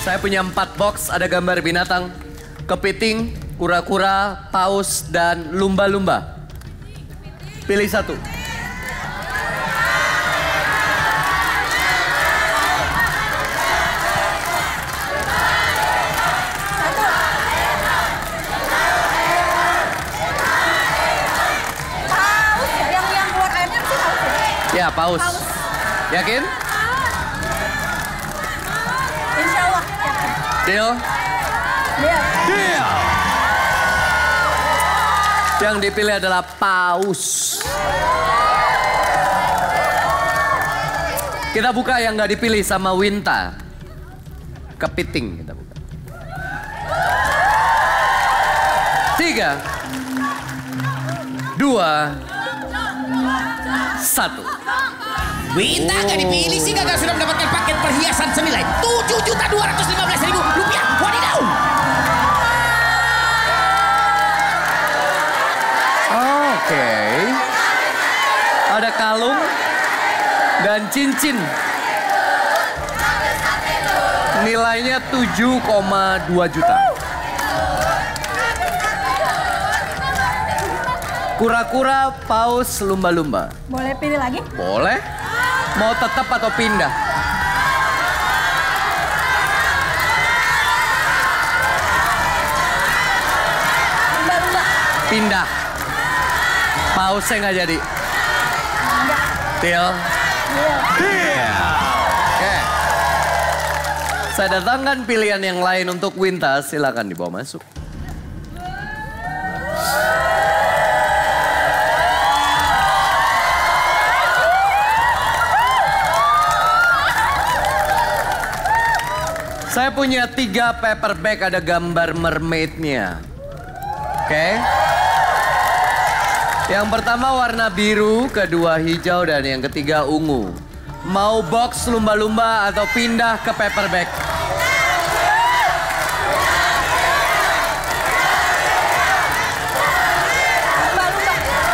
Saya punya 4 box, ada gambar binatang, kepiting, kura-kura, paus, dan lumba-lumba. Pilih satu. Paus ya, yang keluar airnya sih paus ya? Ya, paus. Yakin? Insya Allah. Deal? Iya. Deal! Yang dipilih adalah paus. Kita buka yang nggak dipilih sama Winta. Kepiting kita buka. 3, 2, 1. Winta nggak dipilih sih, gagal sudah mendapatkan paket perhiasan senilai Rp7.215.000. Wadidaw! Oke. Ada kalung dan cincin. Nilainya 7,2 juta. Kura-kura, paus, lumba-lumba. Boleh pilih lagi? Boleh. Mau tetap atau pindah? Lumba-lumba. Pindah. Pausnya nggak jadi. Deal? Deal. Oke. Saya datangkan pilihan yang lain untuk Winta. Silakan dibawa masuk. Saya punya 3 paper bag, ada gambar mermaid-nya. Oke. Yang pertama warna biru, kedua hijau, dan yang ketiga ungu. Mau box lumba-lumba atau pindah ke paper bag?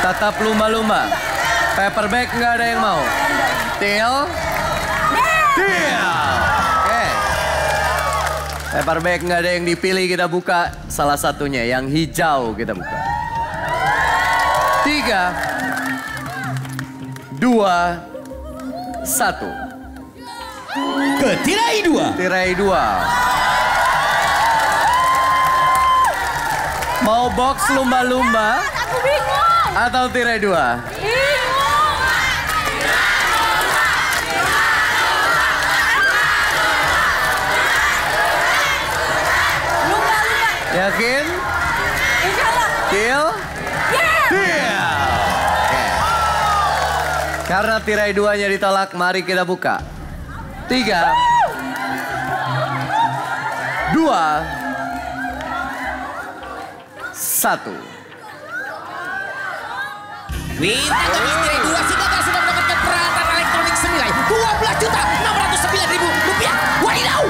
Tetap lumba-lumba. Paper bag nggak ada yang mau. Deal? Deal. Oke. Paper bag nggak ada yang dipilih, kita buka salah satunya. Yang hijau kita buka. 3, 2, 1. Ke tirai 2. Tirai 2. Mau box lumba-lumba Aku bingung. atau tirai 2? Lumba-lumba. Yakin? Insya Allah. Deal? Deal. Oke. Karena tirai 2-nya ditolak, mari kita buka. 3, 2, 1. Winta nggak tirai 2 sih, gagal sudah mendapatkan peralatan elektronik senilai Rp12.609.000. Wadidaw!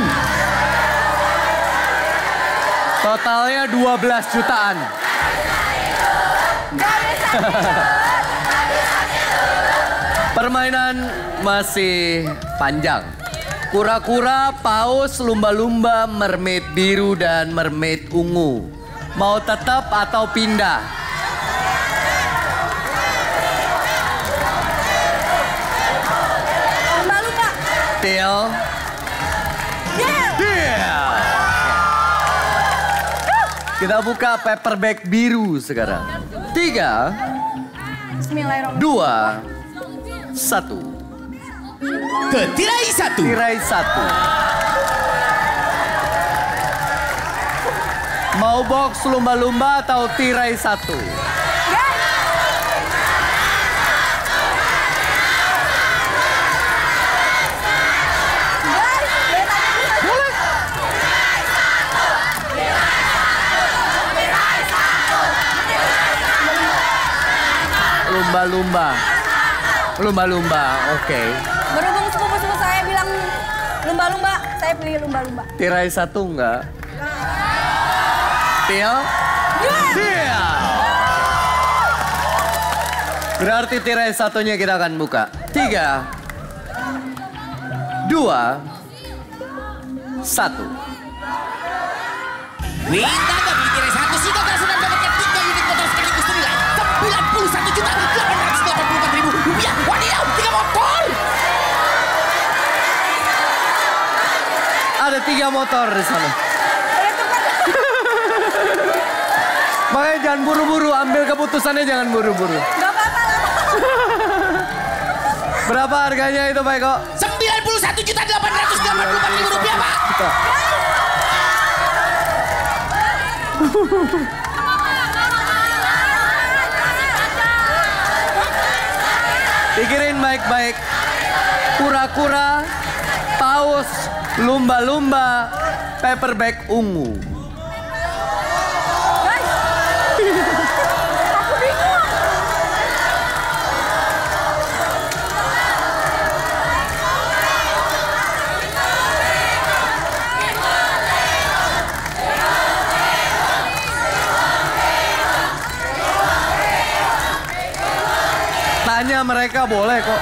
Totalnya 12 jutaan. Permainan masih panjang. Kura-kura, paus, lumba-lumba, mermaid biru, dan mermaid ungu. Mau tetap atau pindah? Lumba-lumba. Deal? Deal! Kita buka paper bag biru sekarang. 3, Bismillahirrahmanirrahim. 2, 1. Ke tirai 1. Tirai 1. Mau box lumba-lumba atau tirai 1? Lumba-lumba. Lumba-lumba, oke. Berhubung sepupu-sepupu saya bilang lumba-lumba, saya pilih lumba-lumba. Tirai 1 enggak? Deal? Deal! Berarti tirai 1-nya kita akan buka. 3, 2, 1. Winta nggak bikin satu sih sudah mendapatkan 3 unit motor sekaligus senilai 91.884.000 rupiah. Wadidaw, 3 motor. Ada 3 motor di sana. Makanya jangan buru-buru, ambil keputusannya jangan buru-buru. Gak apa-apa lah. Berapa harganya itu Pak Eko? 91.884.000 rupiah Pak. Pikirin baik-baik. Kura-kura, paus, lumba-lumba, paperback ungu. Guys. Aku bingung. Tanya mereka boleh kok.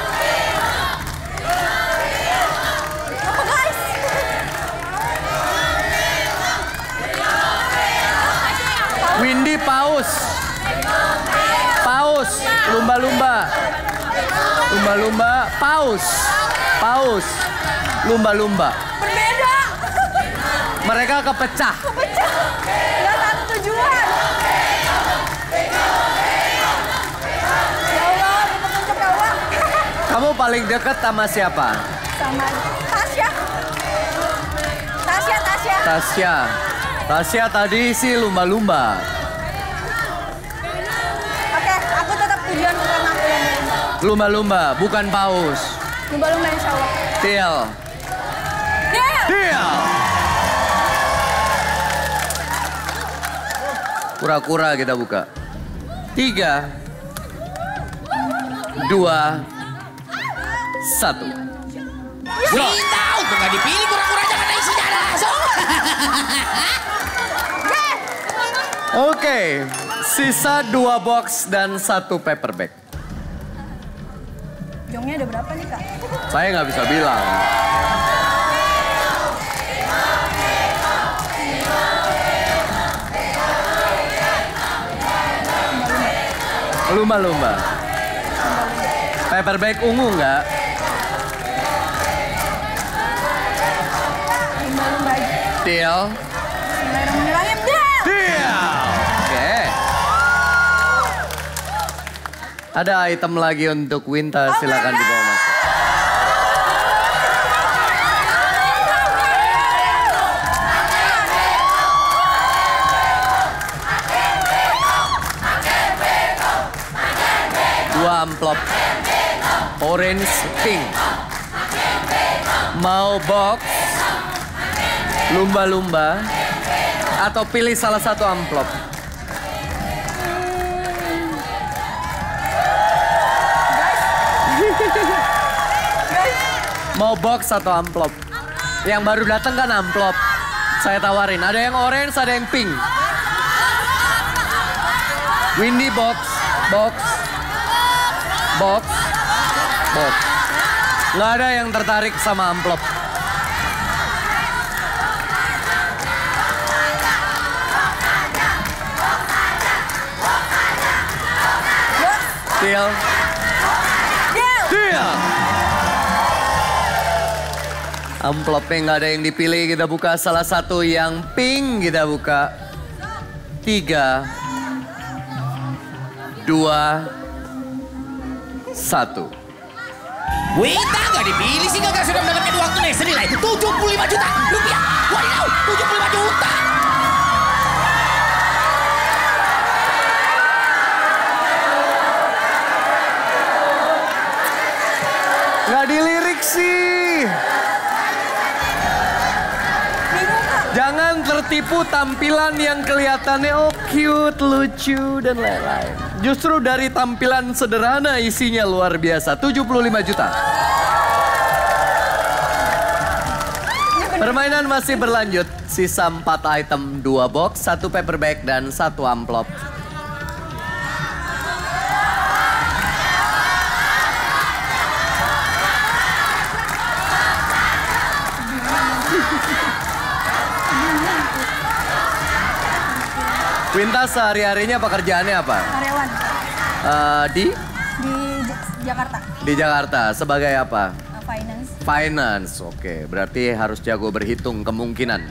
Apa guys? Windy paus. Paus, lumba-lumba. Lumba-lumba, paus. Paus, lumba-lumba. Berbeda. Mereka kepecah. Pecah. Gak satu tujuan. Ya Allah, petunjuk ya Allah. Kamu paling dekat sama siapa? Sama Tasya. Tasya. Tasya. Tasya tadi sih lumba-lumba. Oke, aku tetap tujuan pertama aku yang lumba. Lumba-lumba, bukan paus. Lumba-lumba insya Allah. Tiel. Deal. Tiel. Kura-kura kita buka. 3, 2, 1. Winta, untuk nggak dipilih kura-kuranya karena isinya ada langsung. Oke, sisa 2 box dan 1 paperback. Jongnya ada berapa nih Kak? Saya nggak bisa bilang. Lumba-lumba. Paperback ungu nggak? Lumba-lumba aja. Tiel. Bismillahirrahmanirrahim. Deal. Tiel. Oke. Ada item lagi untuk Winta, silakan dibawa masuk. Dua amplop. Orange, pink. Mau box, lumba-lumba, atau pilih salah satu amplop. Mau box atau amplop? Yang baru datang kan amplop. Saya tawarin, ada yang orange, ada yang pink. Windy box, box, box, box. Nggak ada yang tertarik sama amplop. Deal. Deal. Amplopnya nggak ada yang dipilih, kita buka salah satu yang pink, kita buka. 3, 2, 1. Winta nggak dipilih sih gagal sudah mendapatkan uang tunai senilai 75 juta rupiah. Wadidaw, 75 juta. Nggak dilirik sih. Jangan tertipu tampilan yang kelihatannya oh cute, lucu, dan lain-lain. Justru dari tampilan sederhana isinya luar biasa. 75 juta. Permainan masih berlanjut. Sisa 4 item, 2 box, 1 paperback, dan 1 amplop. Winta sehari-harinya pekerjaannya apa? Karyawan Di Jakarta. Di Jakarta. Sebagai apa? Finance. Finance. Oke, berarti harus jago berhitung kemungkinan.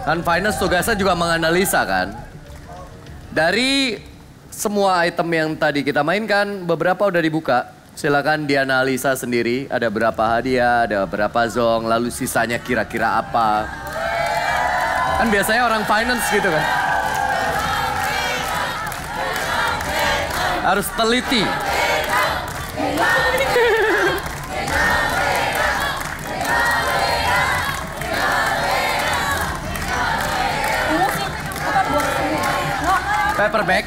Kan finance tugasnya juga menganalisa kan? Dari semua item yang tadi kita mainkan, beberapa udah dibuka. Silakan dianalisa sendiri, ada berapa hadiah, ada berapa zong, lalu sisanya kira-kira apa. Kan biasanya orang finance gitu kan. Harus teliti. Paper bag.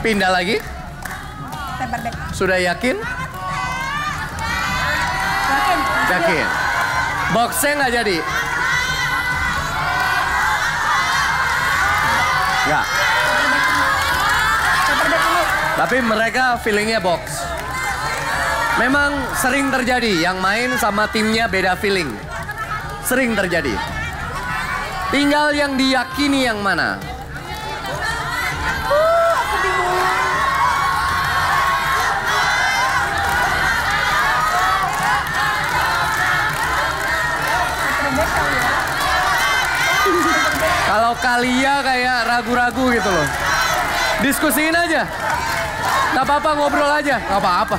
Pindah lagi. Paper bag. Sudah yakin? Yakin? Yakin. Boxnya nggak jadi? Nggak. Paper bag dulu. Tapi mereka feelingnya box. Memang sering terjadi yang main sama timnya beda feeling. Sering terjadi. Tinggal yang diyakini yang mana. Aku bingung. Paper bag kali ya. Kalau Kalia kayak ragu-ragu gitu loh. Diskusiin aja. Gak apa-apa ngobrol aja, gak apa-apa.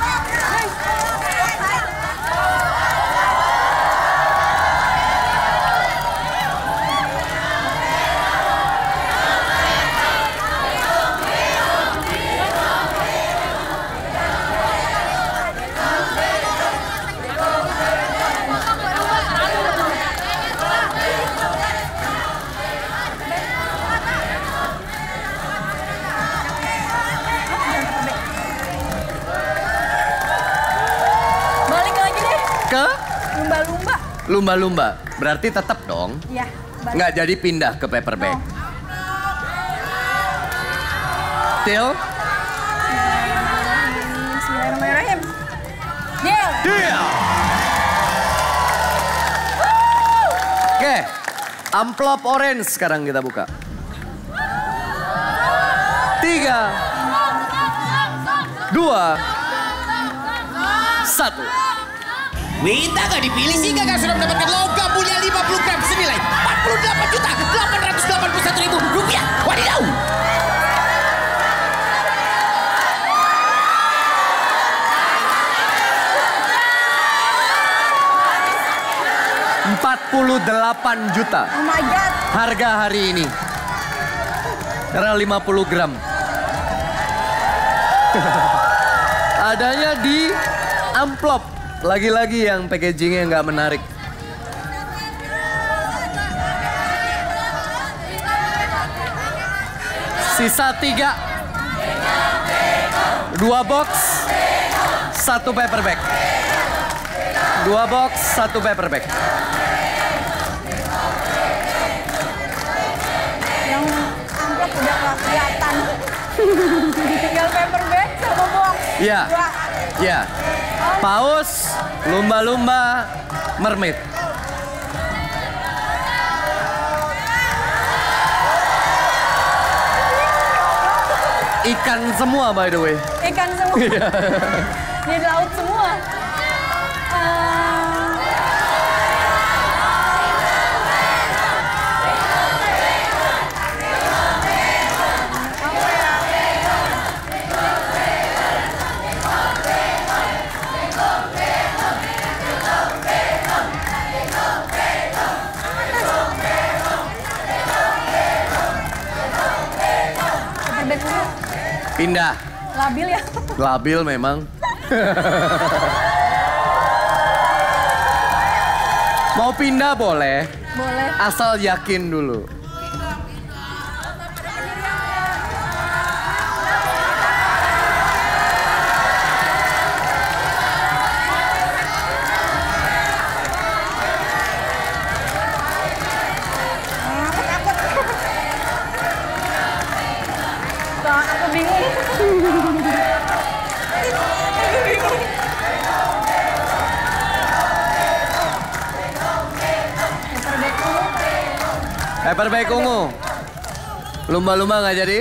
Balik lagi deh. Ke Lumba-lumba. lumba-lumba. Berarti tetap dong. Iya. balik. Nggak jadi pindah ke paper bag. Oh. Til? Bismillahirrahmanirrahim. Deal. Deal! Oke, amplop orange sekarang kita buka. 3, 2, 1. Winta gak dipilih sih kakak sudah mendapatkan logam mulia 50 gram senilai 48.881.000 rupiah. Wadidaw! $48 juta Oh my God. harga hari ini. Karena 50 gram. Adanya di amplop. Lagi-lagi yang packagingnya nggak menarik. Sisa 3. 2 box, 1 paper bag. 2 box, 1 paper bag. Yang amplop udah nggak kelihatan. Tinggal paper bag sama box. Iya. Dua. Ya. Paus, lumba-lumba, mermaid. Ikan semua by the way. Ikan semua. Di laut semua. Paper bag dulu. Pindah. Labil ya. Labil memang. Mau pindah boleh, Boleh. asal yakin dulu. Aku bingung. Paper bag ungu. Lumba-lumba nggak jadi?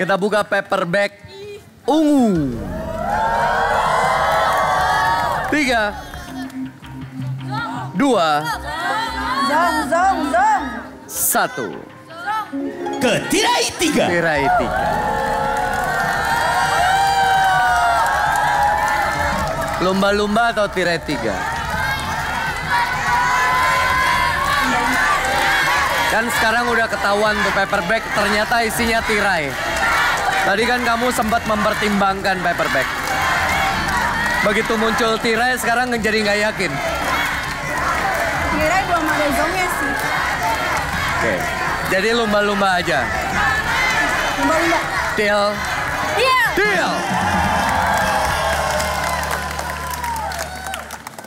Kita buka paper bag ungu. 3, 2, Zong. 1. Ke tirai 3. Tirai 3. Lumba-lumba atau tirai 3? Kan sekarang udah ketahuan tuh paper bag ternyata isinya tirai. Tadi kan kamu sempat mempertimbangkan paper bag. Begitu muncul tirai sekarang jadi nggak yakin. Tirai belum ada zongnya sih. Oke, jadi lumba-lumba aja. Lumba-lumba. Deal. Deal.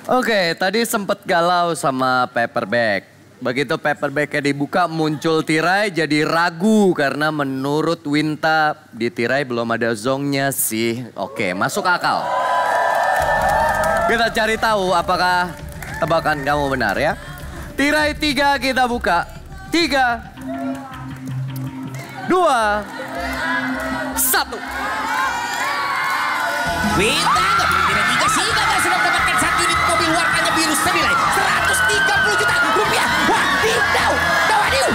Oke, tadi sempet galau sama paper bag. Begitu paper bagnya dibuka muncul tirai jadi ragu karena menurut Winta di tirai belum ada zongnya sih. Oke, masuk akal. Kita cari tahu apakah tebakan kamu benar ya. Tirai 3 kita buka. 3, 2, 1. Winta nggak pilih tirai 3 sih. Gagal sudah mendapatkan 1 unit mobil warnanya biru senilai 130 juta rupiah. Wadidaw. Dawadiu.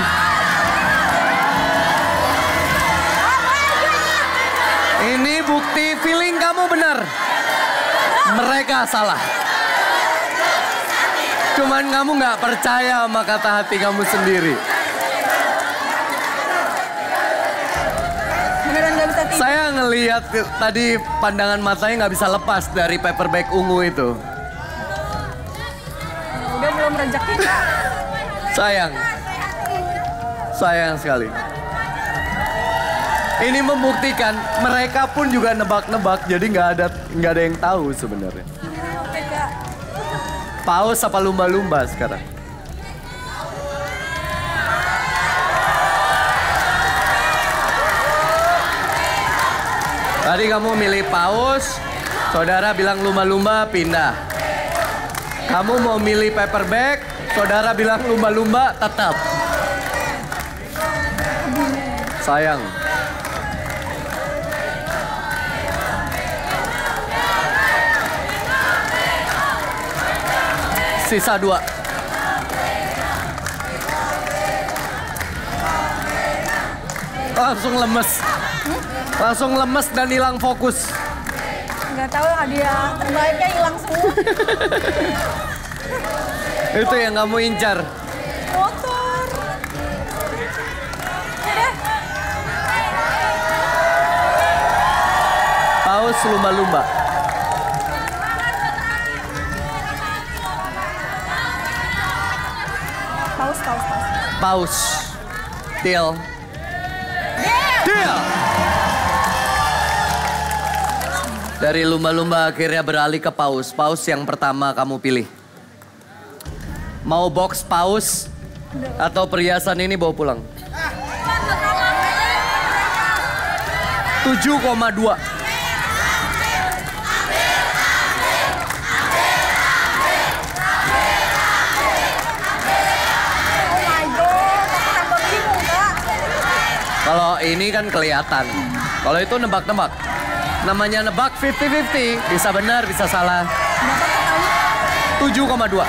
Ini bukti feeling kamu benar. Mereka salah. Cuman kamu nggak percaya sama kata hati kamu sendiri. Beneran gak bisa tidur. Saya ngelihat tadi pandangan matanya nggak bisa lepas dari paper bag ungu itu. Udah belum rezeki Kak. Sayang sekali. Ini membuktikan mereka pun juga nebak-nebak, jadi nggak ada yang tahu sebenarnya. Oke Kak. Paus apa lumba-lumba sekarang? Tadi kamu milih paus, saudara bilang lumba-lumba, pindah. Kamu mau milih paper bag, saudara bilang lumba-lumba, tetap. Sayang. Sisa 2. Langsung lemes dan hilang fokus. Nggak tahu hadiah terbaiknya hilang semua. Itu yang kamu incar. Motor. Udah. Paus lumba-lumba. Paus. Deal. Deal. Dari lumba-lumba akhirnya beralih ke paus. Paus yang pertama kamu pilih. Mau box paus atau perhiasan ini bawa pulang? 7,2. Kalau ini kan kelihatan. Kalau itu nebak-nebak. Namanya nebak 50-50. Bisa benar, bisa salah. 7,2.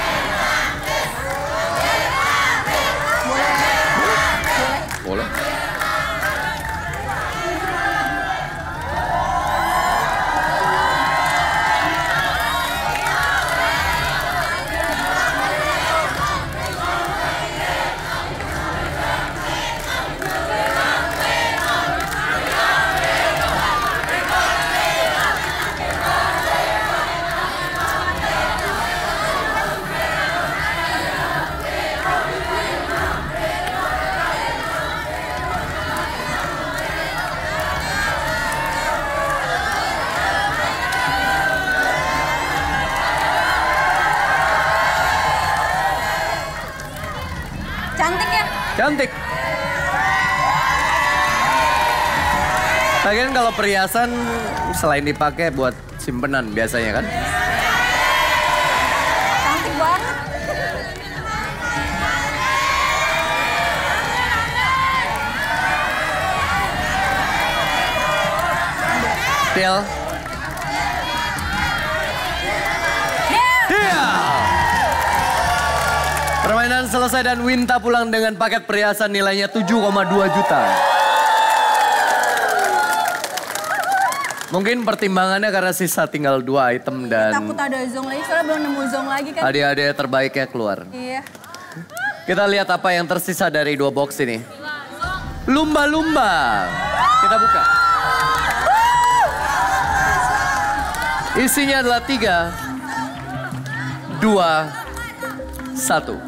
Boleh. Cantik ya? Cantik. Lagian kalau perhiasan selain dipakai buat simpenan biasanya kan? Cantik banget. Til. Deal. Permainan selesai dan Winta pulang dengan paket perhiasan nilainya 7,2 juta. Mungkin pertimbangannya karena sisa tinggal 2 item dan... Takut ada zong lagi, soalnya belum nemu zong lagi kan. Hadiah-hadiah terbaiknya keluar. Iya. Kita lihat apa yang tersisa dari 2 box ini. Lumba-lumba. Kita buka. Isinya adalah 3, 2, 1.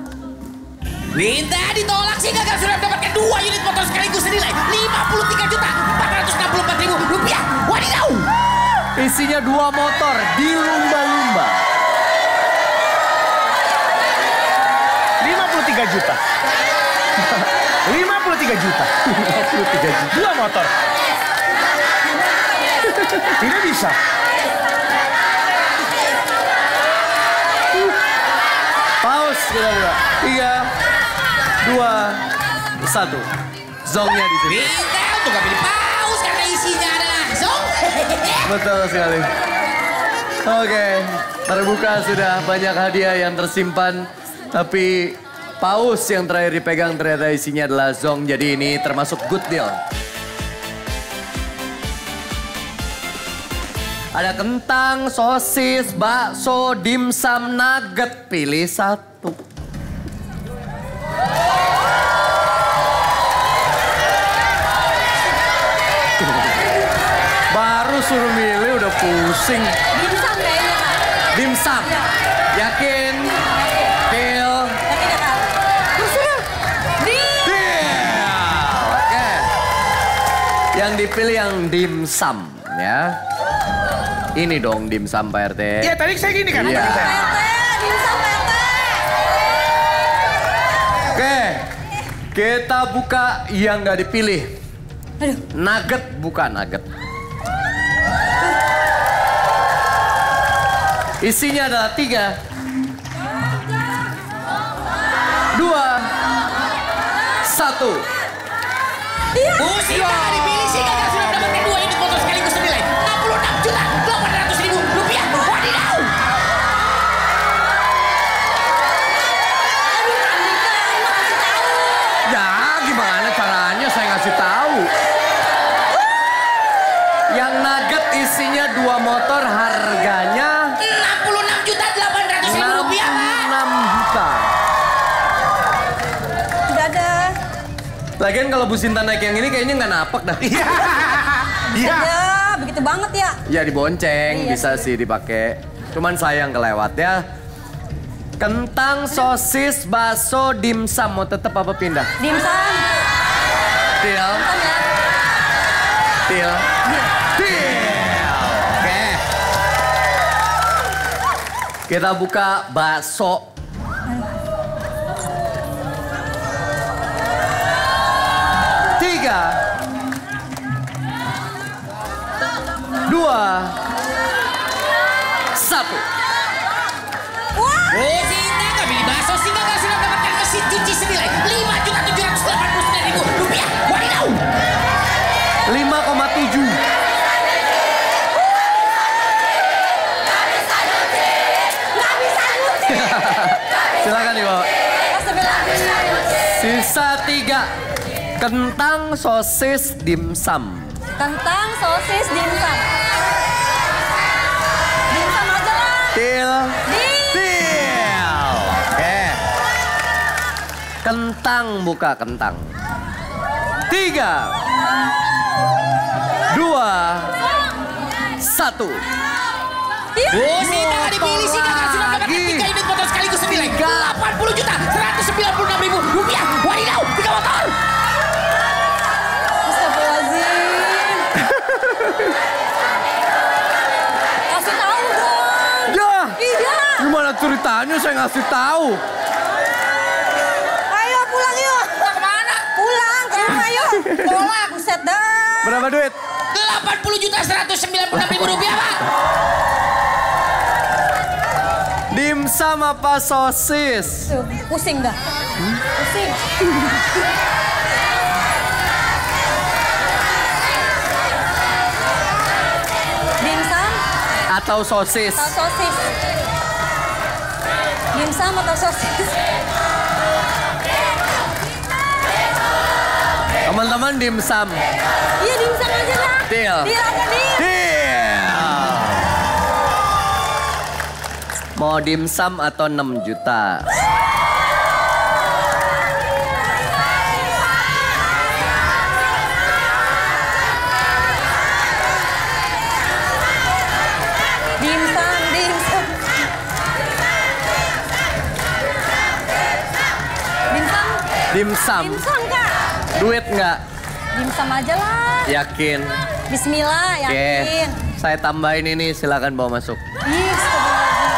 Winta ditolak sehingga gagal sudah mendapatkan 2 unit motor sekaligus senilai 53.464.000 rupiah. Wadidaw! Isinya 2 motor di lumba-lumba. 53 juta. 53 juta. 53 juta. 2 motor. Tidak bisa. Pause kita buka. 3, 2, 1. Zongnya di sini. Winta untuk gak pilih paus karena isinya adalah zong. Betul sekali. Oke, terbuka sudah banyak hadiah yang tersimpan. Tapi paus yang terakhir dipegang ternyata isinya adalah zong. Jadi ini termasuk good deal. Ada kentang, sosis, bakso, dimsum, nugget. Pilih 1. Baru suruh milih udah pusing. Dimsum kayaknya Kak. Dimsum. Yakin? Deal. Yakin ya Kak? Terserah. Deal. Oke. Yang dipilih yang dimsum ya. Ini dong dimsum Pak RT. Iya tadi saya gini kan. Iya. Dimsum PT. Oke. Kita buka yang nggak dipilih. Aduh. Nugget bukan nugget. Isinya adalah 3, 2, 1. Musik gak dipilih sehingga gagal sudah mendapatkan 2 unit motor sekaligus senilai 66.800.000 rupiah. Wadidaw! Ya gimana caranya saya ngasih tahu. Yang nugget isinya 2 motor harganya 66.800.000 rupiah, Pak. 66 juta. Tidak ada. Lagian kalau Bu Sinta naik yang ini kayaknya nggak napak dah. Iya. Ya, begitu banget ya. Ya dibonceng Iya bisa sih dipakai. Cuman sayang kelewat ya. Kentang, sosis, bakso, dimsum mau tetap apa pindah? Dimsum. Deal. Deal. Deal. Oke. Kita buka bakso. Tiga, 2, 1. Musita gak pilih bakso sehingga gak sudah mendapatkan mesin cuci senilai 5.789.000 rupiah. Wadidaw! 5,7. Silakan dibawa. Sisa 3. Kentang, sosis, dimsum. Kentang, sosis, dimsum. Dimsum aja lah. Deal. Deal. Oke. Kentang buka kentang. 3, 2, 1. Musita gak dipilih sehingga gak sudah mendapatkan 3 unit motor sekaligus senilai 80.196.000 rupiah. Wadidaw! 3 motor! Astagfirullahaladzim. Kasih tahu dong. Ya. Iya. Gimana ceritanya saya ngasih tahu? Ayo pulang yuk. Kemana? Pulang ke rumah yuk. Tolak, buset dah. Berapa duit? 80.196.000 rupiah, Pak. Dimsum apa sosis? Tuh, pusing dah. Pusing. atau sosis? Atau sosis. Dimsum atau sosis? Teman-teman dimsum. Iya dimsum aja lah. Deal. Deal apa deal? Deal. Mau dimsum atau 6 juta? Dimsum, dimsum. Dimsum? Dimsum. Dimsum kak. Duit nggak? Dimsum aja lah. Yakin? Bismillah, Oke. yakin. Saya tambahin ini, silakan bawa masuk. Ih, astagfirullahaladzim.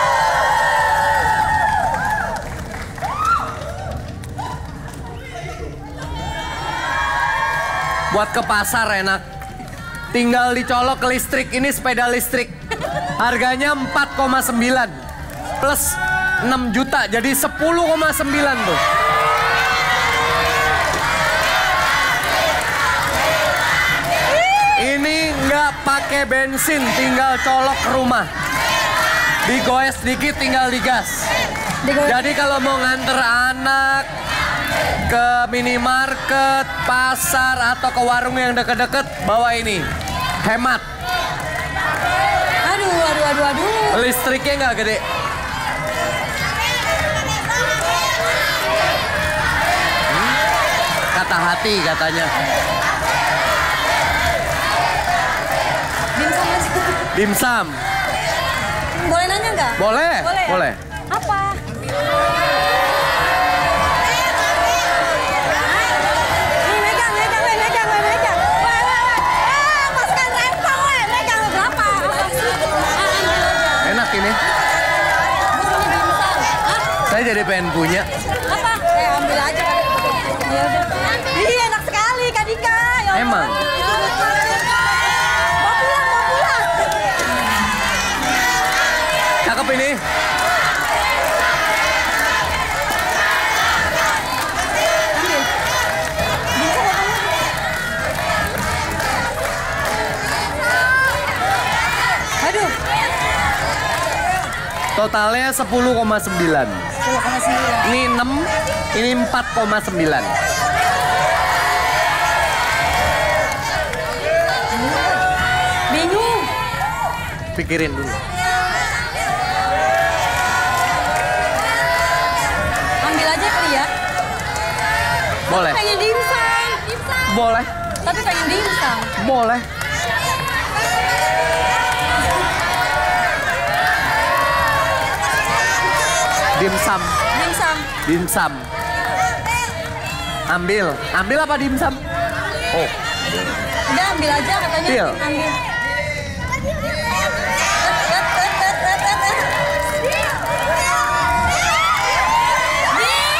Buat ke pasar enak. Tinggal dicolok ke listrik, ini sepeda listrik. Harganya 4,9 plus 6 juta, jadi 10,9 tuh. Ini nggak pakai bensin, tinggal colok ke rumah. Digoes dikit, tinggal digas. Jadi kalau mau nganter anak ke minimarket, pasar, atau ke warung yang deket-deket, bawa ini. Hemat. Aduh. Listriknya nggak gede. Kata hati katanya. Dimsum aja. Dimsum. Boleh nanya nggak? Boleh. Ya? Boleh. Apa? Nih megang. Weh. Masukkan rempong, weh. Megang berapa? Enak ini. Saya jadi pengen punya. Apa? Ambil aja. Ya udah. Ih, enak sekali Kak Dika. Ya Allah. Emang? Mau pulang. Cakep ini. Aduh. Totalnya 10,9. 10,9. Ini 6, ini 4,9. Bingung. Pikirin dulu. Ambil aja kali ya. Boleh. Pengen dimsum. Boleh. Tapi pengen dimsum. Boleh. Dimsum. Dimsum. Ambil apa dimsum? Oh, Udah ambil aja katanya. Deal. Ambil.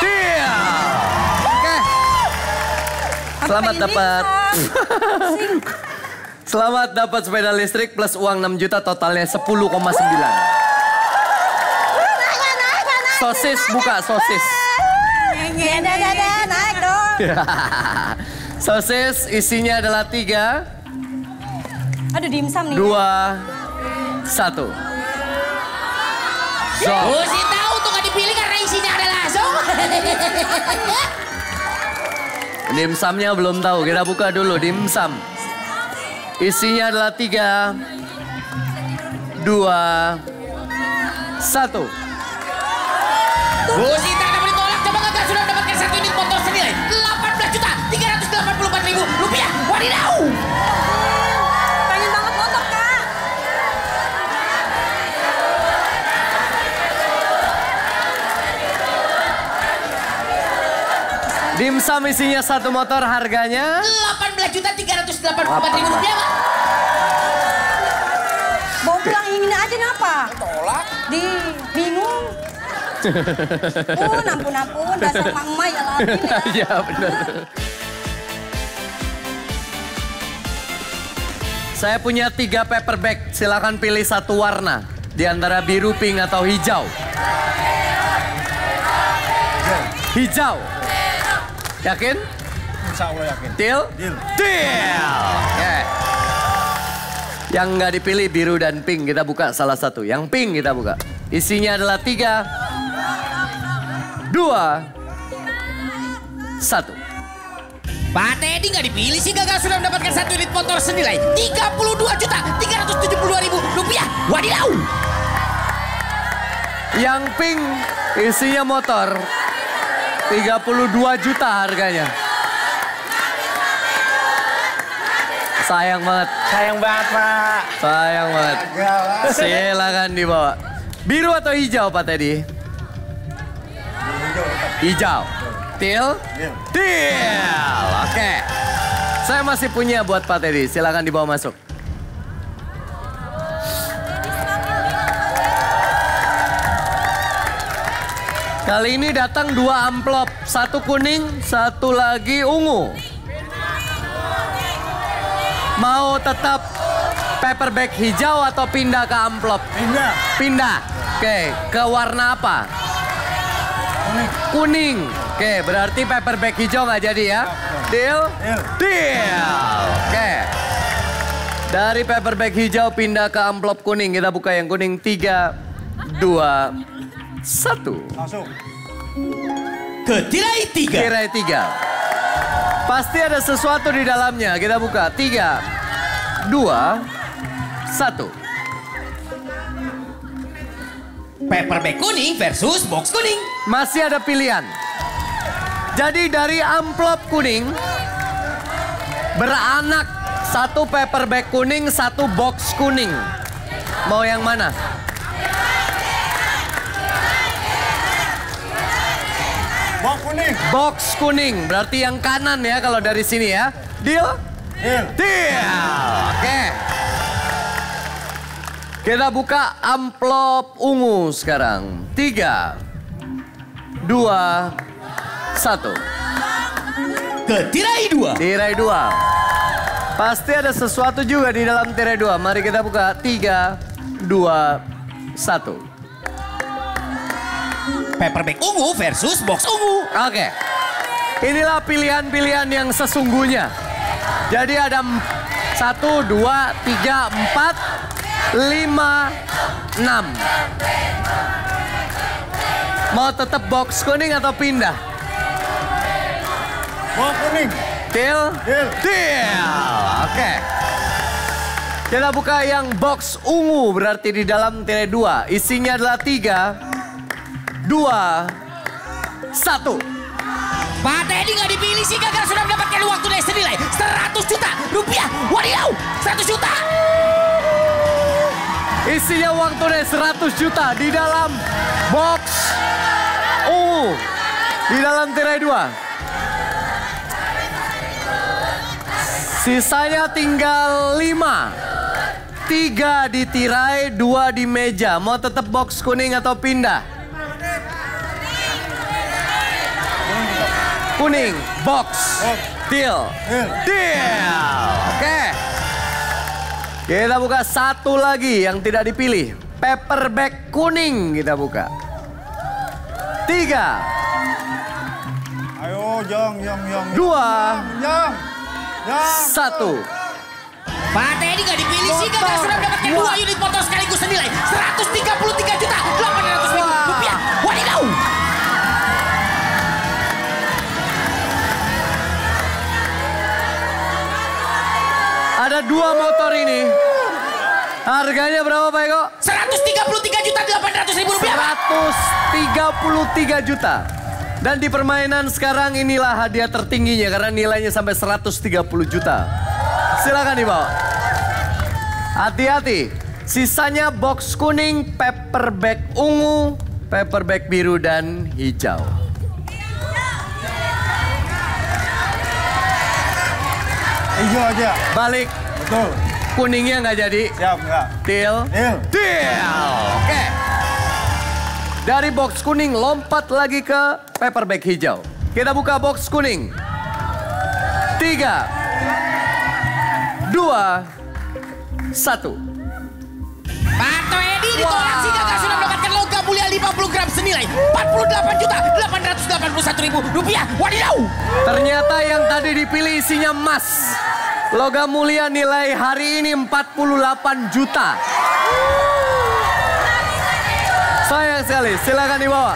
deal. Oke. Selamat dapat. Selamat dapat sepeda listrik plus uang 6 juta, totalnya 10,9. Sosis buka, sosis. Naik dong. Sosis isinya adalah 3, Aduh dimsum nih. 2, 1. So, Si tahu tuh gak dipilih karena isinya ada langsung. dimsumnya belum tahu, kita buka dulu dimsum. Isinya adalah 3, 2, 1. Bu Sita dapat ditolak, coba gagal sudah mendapatkan 1 unit motor senilai 18.384.000 rupiah. Wadidaw! Pengen banget motor Kak. Dimsum isinya 1 motor, harganya 18.384.000 rupiah, Pak. Bawa pulang ini aja kenapa? Tolak. Bingung. Ampun, dasar emak-emak ya labil ya. Iya benar. Saya punya 3 paper bag, silakan pilih 1 warna. Di antara biru, pink, atau hijau. Hijau. Yakin? Insya Allah yakin. Deal? Deal. Deal. Oke. Yang nggak dipilih biru dan pink, kita buka salah satu. Yang pink kita buka. Isinya adalah 3, 2, 1. Pak Teddy nggak dipilih sih gagal sudah mendapatkan 1 unit motor senilai 32.372.000 rupiah. Wadidaw. Yang pink isinya motor 32 juta harganya. Sayang banget. Sayang banget, Pak. Sayang banget. Silakan dibawa. Biru atau hijau Pak Teddy? Hijau. Teal? Teal. Oke. Saya masih punya buat Pak Teddy. Silakan dibawa masuk. Kali ini datang 2 amplop. 1 kuning, 1 lagi ungu. Mau tetap paper bag hijau atau pindah ke amplop? Pindah. Pindah. Oke, ke warna apa? Kuning. Oke, berarti paper bag hijau nggak jadi ya? Deal? Deal. Oke. Dari paper bag hijau pindah ke amplop kuning. Kita buka yang kuning. 3, 2, 1. Langsung. Ke tirai 3. Tirai 3. Pasti ada sesuatu di dalamnya. Kita buka. 3, 2, 1. Paper bag kuning versus box kuning. Masih ada pilihan. Jadi dari amplop kuning beranak 1 paper bag kuning, 1 box kuning. Mau yang mana? Box kuning. Box kuning, berarti yang kanan ya kalau dari sini ya. Deal? Deal. Deal. Oke. Kita buka amplop ungu sekarang. 3, 2, 1. Ke tirai 2. Tirai 2. Pasti ada sesuatu juga di dalam tirai 2. Mari kita buka. 3, 2, 1. Paper bag ungu versus box ungu. Oke. Inilah pilihan-pilihan yang sesungguhnya. Jadi ada 1, 2, 3, 4, 5, 6. Mau tetap box kuning atau pindah? Box kuning. Deal? Deal. Deal. Oke. Kita buka yang box ungu, berarti di dalam tirai 2. Isinya adalah 3, 2, 1. Pak Teddy nggak dipilih sih gagal sudah mendapatkan uang tunai senilai 100 juta rupiah. Wadidaw, 100 juta. Isinya uang tunai 100 juta di dalam box ungu. Di dalam tirai 2. Sisanya tinggal 5. 3 di tirai, 2 di meja. Mau tetap box kuning atau pindah? Kuning, box, deal, deal. Oke. Kita buka satu lagi yang tidak dipilih. Paper bag kuning kita buka. 3, Ayo, Jong. 2, Jong. 1. Pak Teddy nggak dipilih sih gagal sudah mendapatkan 2 unit motor sekaligus senilai 133.800.000 rupiah. Wadidaw. Ada 2 motor ini. Harganya berapa Pak Eko? 133.800.000 rupiah. 133 juta. Dan di permainan sekarang inilah hadiah tertingginya karena nilainya sampai 130 juta. Silakan dibawa. Hati-hati. Sisanya box kuning, paper bag ungu, paper bag biru dan hijau. Hijau aja. Balik. Betul. Kuningnya nggak jadi. Siap, enggak? Deal. Deal. Deal. Oke. Dari box kuning lompat lagi ke paper bag hijau. Kita buka box kuning. 3, 2, 1. Pak Teddy ditolak sih gagal sudah mendapatkan logam mulia 50 gram senilai 48.881.000 rupiah. Wadidaw. Ternyata yang tadi dipilih isinya emas. Logam mulia nilai hari ini 48 juta. Sayang sekali, silakan dibawa.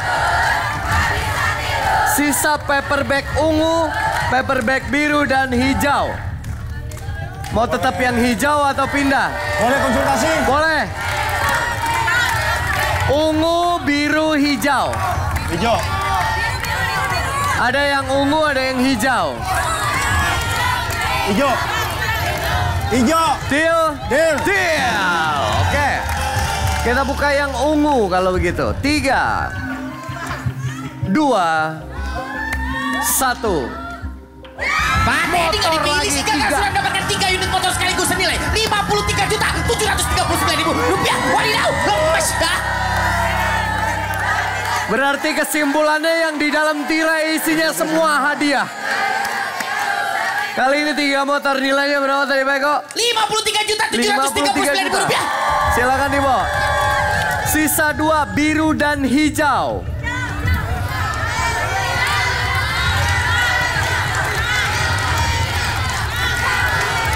Sisa paperback ungu, paperback biru dan hijau. Mau tetap yang hijau atau pindah? Boleh konsultasi? Boleh. Ungu, biru, hijau. Hijau. Ada yang ungu, ada yang hijau. Hijau. Hijau. Deal? Deal. Deal. Oke. Kita buka yang ungu kalau begitu. 3, 2, 1. Pak Teddy nggak dipilih lagi sih kakak tiga. sudah mendapatkan 3 unit motor sekaligus senilai 53.739.000 rupiah. Wadidaw, lemes dah. Berarti kesimpulannya yang di dalam tirai isinya semua hadiah. Kali ini 3 motor nilainya berapa tadi Pak Eko? 53.739.000 rupiah. Silakan dibawa. Sisa 2 biru dan hijau.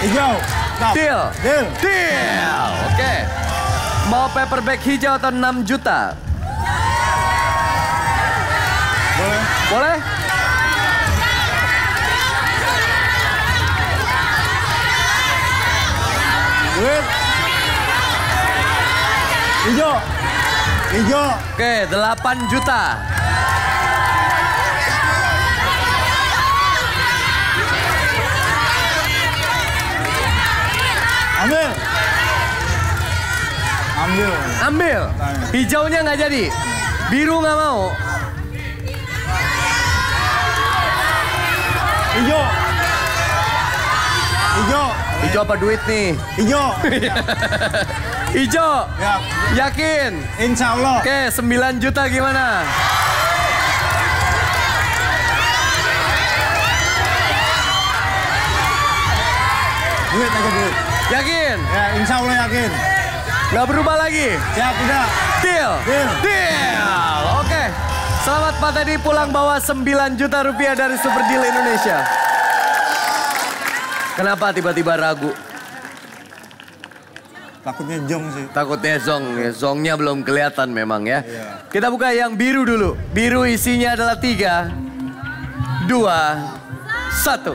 Hijau. Stop. Deal. Deal. Deal. Oke. Mau paperback hijau atau 6 juta? Boleh. Boleh? Duit. Hijau. Hijau. Oke, 8 juta. Ambil. Ambil. Ambil. Hijaunya nggak jadi. Biru nggak mau. Hijau. Hijau. Hijau apa duit nih? Hijau. Hijau. Ya. Yakin? Insya Allah. Oke, 9 juta gimana? Duit aja duit. Yakin? Ya insya Allah yakin. Nggak berubah lagi? Siap tidak? Deal? Deal. Deal. Oke. Selamat Pak Teddy pulang bawa 9 juta rupiah dari Super Deal Indonesia. Kenapa tiba-tiba ragu? Takutnya jong sih. Takutnya zong. Zongnya belum kelihatan memang ya. Iya. Kita buka yang biru dulu. Biru isinya adalah 3, 2, 1.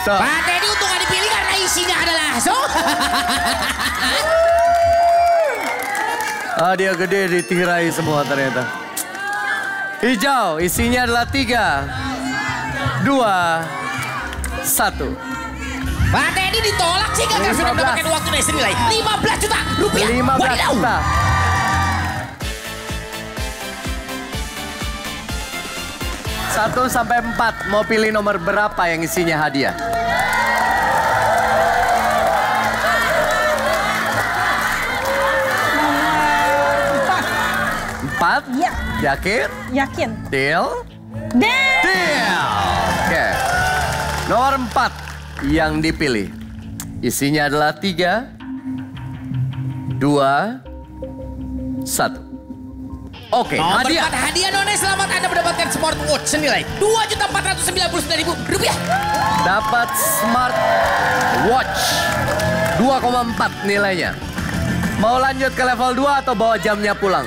So. Pak Teddy untuk nggak dipilih karena isinya adalah Dia gede ditirai semua ternyata. Hijau isinya adalah 3, 2, 1. Pak Teddy ditolak sih kakak sudah 15. mendapatkan uang tunai senilai 15 juta rupiah. 15 Wadidaw. juta. Satu sampai 4 mau pilih nomor berapa yang isinya hadiah? Empat? Iya. Yakin? Yakin. Deal? Deal. Deal. Oke. Nomor 4 yang dipilih. Isinya adalah 3, 2, 1. Oke, Nomor hadiah. 4 hadiah Nona, selamat Anda mendapatkan smartwatch senilai 2.499.000 rupiah. Dapat smart watch 2,4 nilainya. Mau lanjut ke level 2 atau bawa jamnya pulang?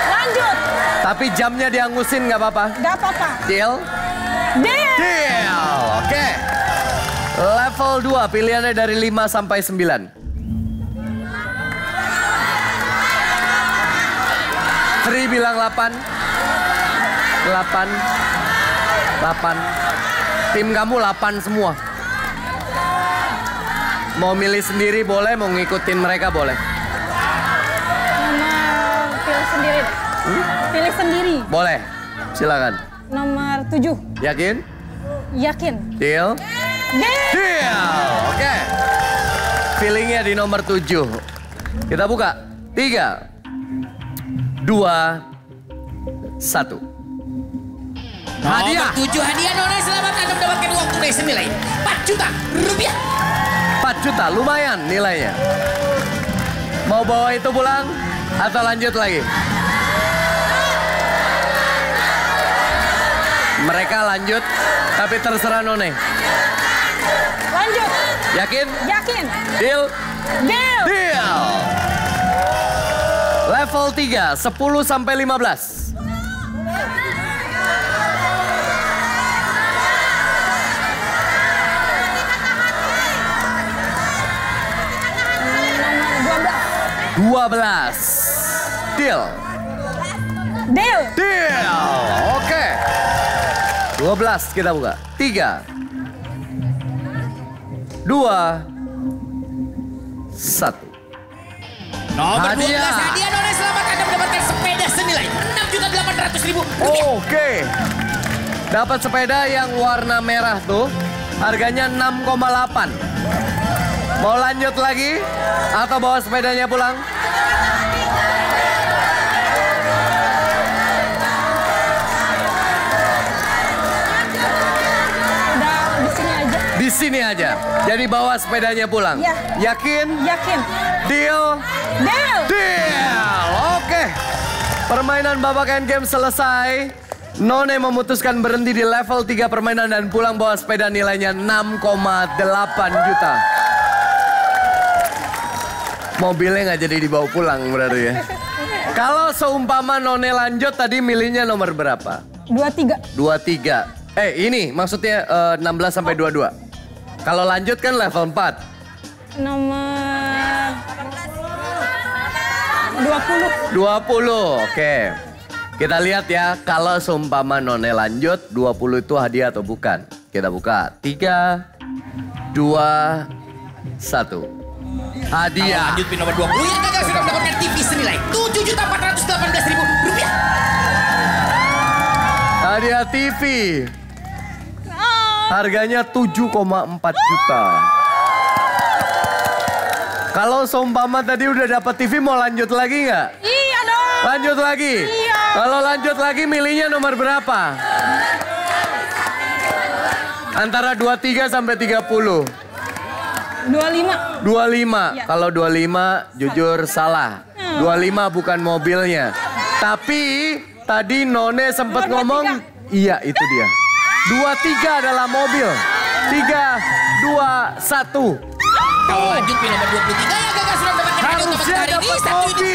Lanjut. Tapi jamnya diangusin nggak apa-apa? Gak apa-apa. Deal? Deal. Deal. Oke. Level 2 pilihannya dari 5 sampai 9. Tri bilang 8. 8. 8. Tim kamu 8 semua. Mau milih sendiri boleh, mau ngikutin mereka boleh. Nomor pilih sendiri. Pilih sendiri. Boleh. Silakan. Nomor 7. Yakin? Yakin. Deal? Deal. Deal. Oke. Feelingnya di nomor 7. Kita buka. 3, 2, 1. Hadiah. Nomor 7 hadiah Nona, selamat Anda mendapatkan uang tunai senilai 4 juta rupiah. 4 juta, lumayan nilainya. Mau bawa itu pulang atau lanjut lagi? Mereka lanjut, tapi terserah None. Lanjut. Yakin? Yakin. Deal? Deal. Deal! Level 3, 10 sampai 15. Nomor 12. Deal? Deal. Deal! Oke. 12 kita buka. 3, 2, 1. Nomor 12 Hadiah. hadiah None selamat Anda mendapatkan sepeda senilai 6.800.000 rupiah. Oke. Dapat sepeda yang warna merah tuh. Harganya 6,8. Mau lanjut lagi? Atau bawa sepedanya pulang? Udah di sini aja. Di sini aja. Jadi bawa sepedanya pulang. Iya. Yakin? Yakin. Deal? Deal. Deal! Oke. Permainan babak endgame selesai. None memutuskan berhenti di level 3 permainan dan pulang bawa sepeda nilainya 6,8 juta. Mobilnya nggak jadi dibawa pulang berarti ya. Kalau seumpama None lanjut tadi milihnya nomor berapa? 23. 23. Ini maksudnya 16 sampai 22. Kalau lanjut kan level 4. Nomor 20. 20, oke. Kita lihat ya, kalau seumpama None lanjut, 20 itu hadiah atau bukan. Kita buka, 3, 2, 1. Hadiah. Lanjut pin nomor 20 yang gagal sudah mendapatkan TV senilai 7.418.000 rupiah. Hadiah TV. Harganya 7,4 juta. Kalau seumpama tadi udah dapat TV, mau lanjut lagi nggak? Iya dong. Lanjut lagi? Iya. Kalau lanjut lagi milihnya nomor berapa? Antara 23 sampai 30. 25. 25. Iya. Kalau 25 jujur salah. 25 bukan mobilnya. Tapi tadi None sempat Nomor ngomong, iya itu dia. 23 adalah mobil. 3, 2, 1. Kalau lanjut pin nomor 23 yang gagal sudah mendapatkan hadiah untuk Harusnya hari ini dapat 1 unit mobil.